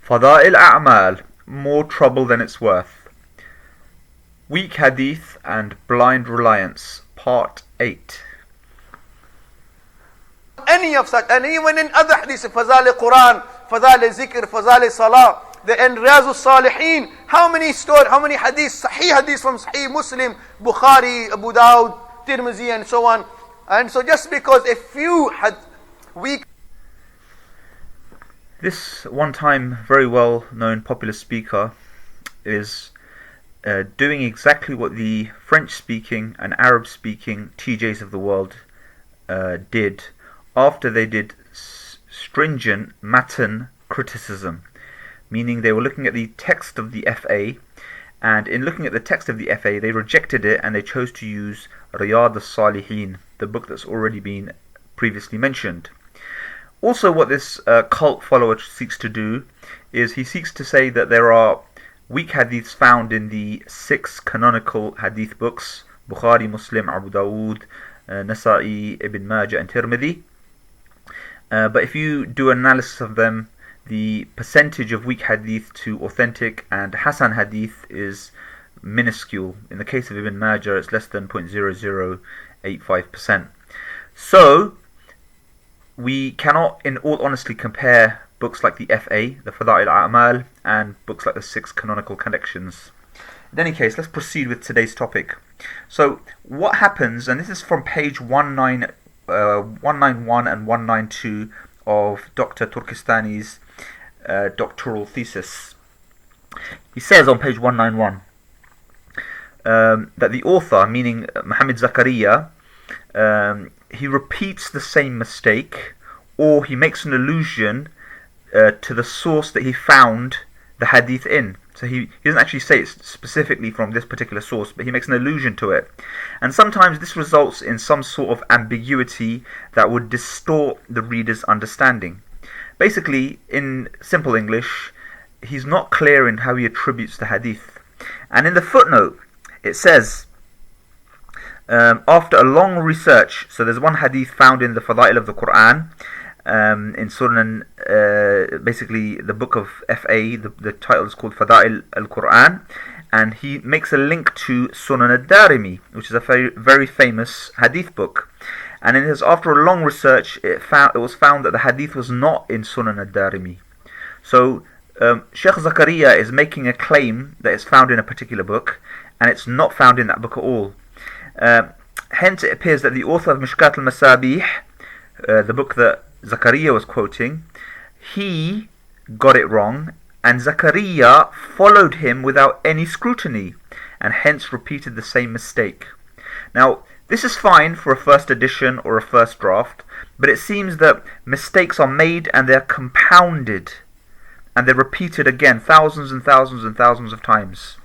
Faza'il A'mal, more trouble than it's worth. Weak Hadith and Blind Reliance, Part 8. Any of such, and even in other hadiths, Faza'il Quran, Faza'il Zikr, Faza'il Salah, the Riyaz al-Salihin, how many hadiths, Sahih hadiths from Sahih Muslim, Bukhari, Abu Dawud, Tirmizi and so on. And so just because a few had weak... This one-time very well-known popular speaker is doing exactly what the French-speaking and Arab-speaking TJs of the world did after they did stringent matan criticism, meaning they were looking at the text of the FA, and in looking at the text of the FA they rejected it and they chose to use Riyad al-Salihin, the book that's already been previously mentioned. Also, what this cult follower seeks to do is he seeks to say that there are weak hadiths found in the 6 canonical hadith books, Bukhari, Muslim, Abu Dawud, Nasa'i, Ibn Majah and Tirmidhi. But if you do an analysis of them, the percentage of weak hadith to authentic and Hasan hadith is minuscule. In the case of Ibn Majah, it's less than 0.0085%. So, we cannot, in all honesty, compare books like the FA, the Fada'il A'mal, and books like the 6 canonical collections. In any case, let's proceed with today's topic. So, what happens, and this is from page 191 and 192 of Dr. Turkistany's doctoral thesis. He says on page 191 that the author, meaning Muhammad Zakaria, he repeats the same mistake, or he makes an allusion to the source that he found the hadith in. So he doesn't actually say it specifically from this particular source, but he makes an allusion to it. And sometimes this results in some sort of ambiguity that would distort the reader's understanding. Basically, in simple English, he's not clear in how he attributes the hadith. And in the footnote, it says, after a long research, so there's one hadith found in the Fada'il of the Quran, in Sunan, basically the book of FA, the title is called Fada'il al-Quran, and he makes a link to Sunan al-Darimi, which is a very, very famous hadith book. And in his, after a long research, it was found that the hadith was not in Sunan al-Darimi. So Sheikh Zakaria is making a claim that it's found in a particular book, and it's not found in that book at all. Hence it appears that the author of Mishkat al-Masabih, the book that Zakaria was quoting, he got it wrong, and Zakaria followed him without any scrutiny, and hence repeated the same mistake. Now, this is fine for a first edition or a first draft, but it seems that mistakes are made and they're compounded, and they're repeated again thousands and thousands and thousands of times.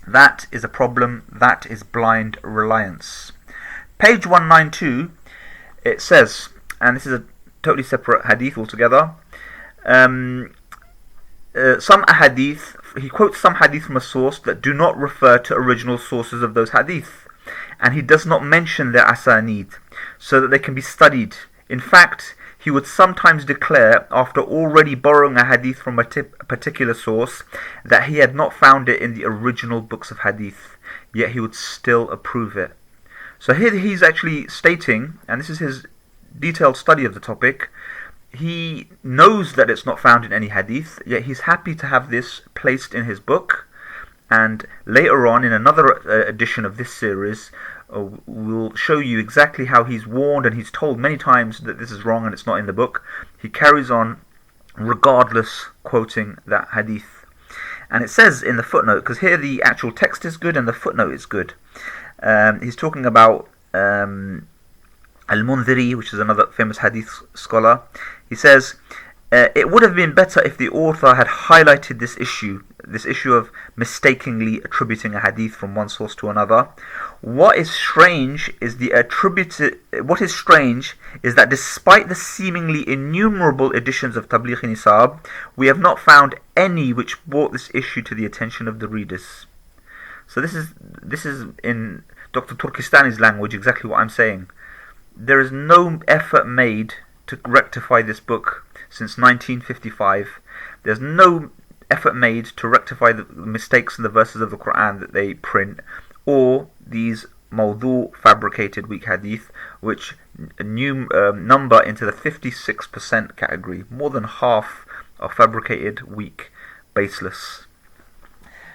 That is a problem. That is blind reliance. Page 192, it says, and this is a totally separate hadith altogether, some ahadith, he quotes some hadith from a source that do not refer to original sources of those hadith, and he does not mention their asanid, so that they can be studied. In fact, he would sometimes declare, after already borrowing a hadith from a particular source, that he had not found it in the original books of hadith, yet he would still approve it. So here he's actually stating, and this is his detailed study of the topic, he knows that it's not found in any hadith, yet he's happy to have this placed in his book, and later on in another edition of this series we'll show you exactly how he's warned and he's told many times that this is wrong and it's not in the book. He carries on regardless quoting that hadith. And it says in the footnote, because here the actual text is good and the footnote is good, he's talking about Al-Mundhiri, which is another famous hadith scholar. He says, it would have been better if the author had highlighted this issue of mistakenly attributing a hadith from one source to another. What is strange is that despite the seemingly innumerable editions of Tablighi Nisab, we have not found any which brought this issue to the attention of the readers. So this is in Dr. Turkistany's language exactly what I'm saying. There is no effort made to rectify this book. since 1955. There's no effort made to rectify the mistakes in the verses of the Quran that they print, or these mawdu, fabricated weak hadith, which number into the 56% category. More than half are fabricated, weak, baseless.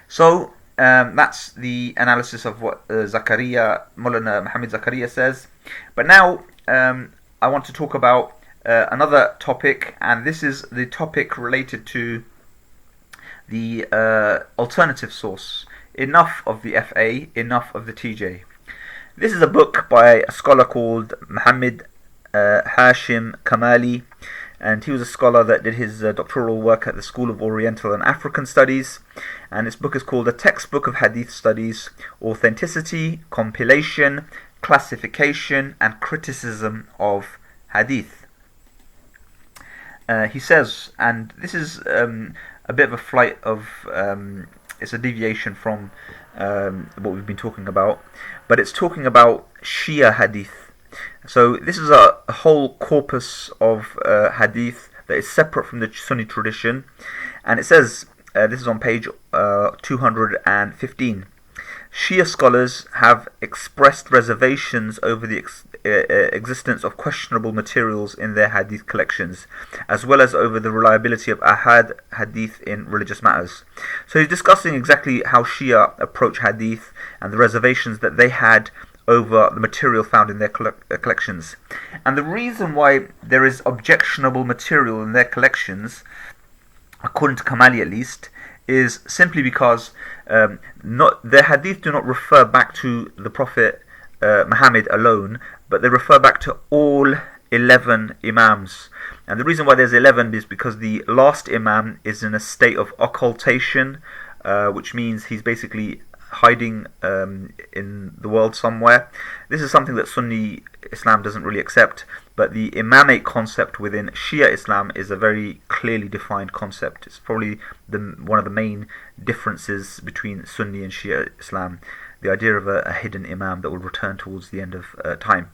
So that's the analysis of what Maulana Muhammad Zakaria says. But now I want to talk about another topic, and this is the topic related to the alternative source. Enough of the FA, enough of the TJ. This is a book by a scholar called Muhammad Hashim Kamali, and he was a scholar that did his doctoral work at the School of Oriental and African Studies, and this book is called A Textbook of Hadith Studies, Authenticity, Compilation, Classification and Criticism of Hadith. He says, and this is a bit of a flight of, it's a deviation from what we've been talking about, but it's talking about Shia Hadith. So this is a whole corpus of Hadith that is separate from the Sunni tradition, and it says, this is on page 215, Shia scholars have expressed reservations over the existence of questionable materials in their hadith collections, as well as over the reliability of hadith in religious matters. So he's discussing exactly how Shia approach hadith and the reservations that they had over the material found in their collections. And the reason why there is objectionable material in their collections, according to Kamali at least, is simply because their hadith do not refer back to the Prophet Muhammad alone, but they refer back to all 11 Imams. And the reason why there's 11 is because the last Imam is in a state of occultation, which means he's basically hiding in the world somewhere. This is something that Sunni Islam doesn't really accept, but the imamate concept within Shia Islam is a very clearly defined concept. It's probably one of the main differences between Sunni and Shia Islam, the idea of a hidden imam that will return towards the end of time.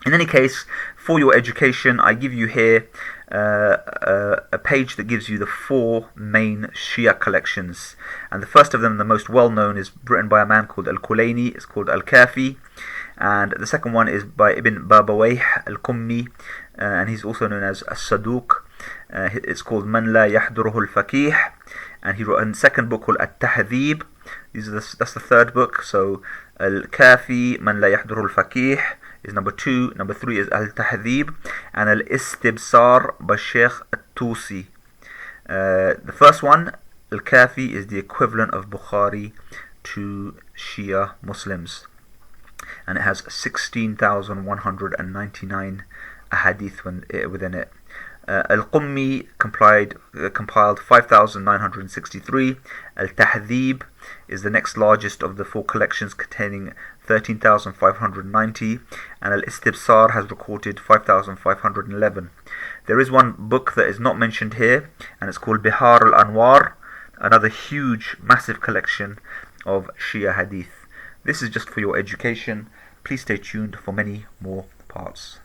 In any case, for your education, I give you here a page that gives you the 4 main Shia collections. And the first of them, the most well-known, is written by a man called Al-Kulayni. It's called Al-Kafi. And the second one is by Ibn Babawayh Al-Qummi, and he's also known as As-Saduq. It's called Man La Yahduruhu Al-Faqih. And he wrote a second book called At-Tahdhib. That's the third book. So Al-Kafi, Man La Yahduruhu Al-Faqih is number 2. Number 3 is Al-Tahdhib, and Al-Istibsar by Sheikh At-Tusi. The first one, Al-Kafi, is the equivalent of Bukhari to Shia Muslims, and it has 16,199 ahadith within it. Al-Qummi compiled 5,963. Al-Tahdhib is the next largest of the 4 collections, containing 13,590, and Al-Istibsar has recorded 5,511. There is one book that is not mentioned here, and it's called Bihar al-Anwar, another huge, massive collection of Shia Hadith. This is just for your education. Please stay tuned for many more parts.